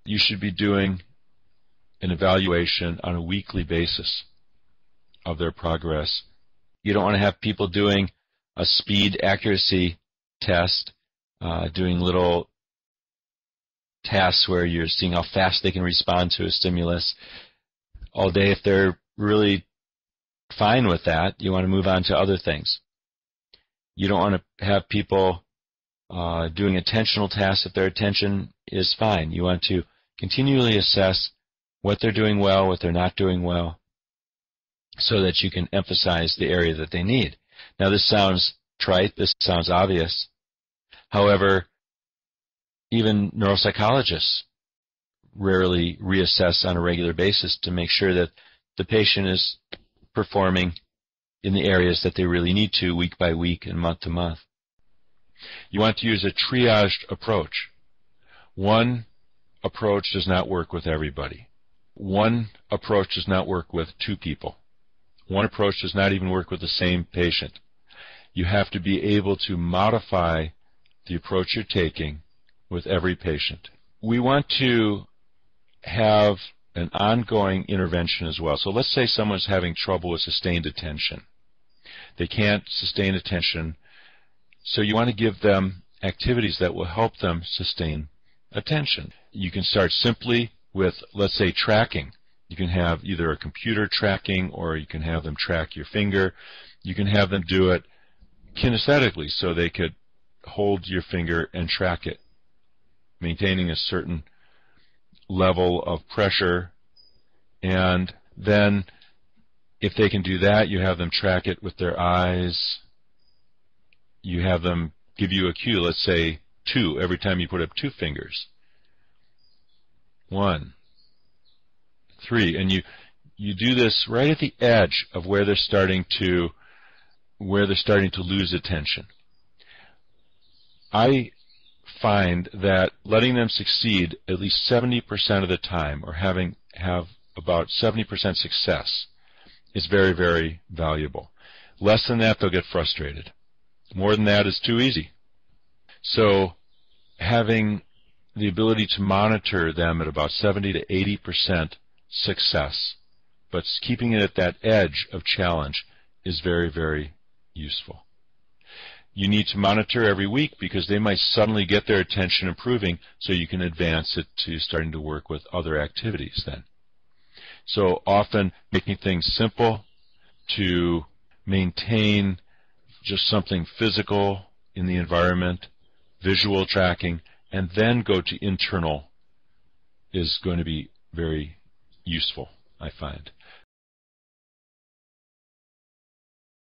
you should be doing an evaluation on a weekly basis of their progress. You don't want to have people doing a speed accuracy test, doing little tasks where you're seeing how fast they can respond to a stimulus all day. If they're really fine with that, you want to move on to other things. You don't want to have people doing attentional tasks if their attention is fine. You want to continually assess what they're doing well, what they're not doing well, so that you can emphasize the area that they need. Now, this sounds trite, this sounds obvious. However, even neuropsychologists rarely reassess on a regular basis to make sure that the patient is performing in the areas that they really need to, week by week and month to month. You want to use a triaged approach. One approach does not work with everybody. One approach does not work with two people. One approach does not even work with the same patient. You have to be able to modify the approach you're taking with every patient. We want to have an ongoing intervention as well. So let's say someone's having trouble with sustained attention. They can't sustain attention, so you want to give them activities that will help them sustain attention. You can start simply with, let's say, tracking. You can have either a computer tracking, or you can have them track your finger. You can have them do it kinesthetically, so they could hold your finger and track it, maintaining a certain level of pressure. And then if they can do that, you have them track it with their eyes. You have them give you a cue, let's say 2, every time you put up 2 fingers. 1, 3, and you do this right at the edge of where they're starting to lose attention. I find that letting them succeed at least 70% of the time, or have about 70% success, is very, very valuable. Less than that, they'll get frustrated. More than that is too easy. So having the ability to monitor them at about 70 to 80% success, but keeping it at that edge of challenge, is very, very useful. You need to monitor every week, because they might suddenly get their attention improving, so you can advance it to starting to work with other activities then. So often making things simple to maintain just something physical in the environment, visual tracking, and then go to internal is going to be very useful, I find.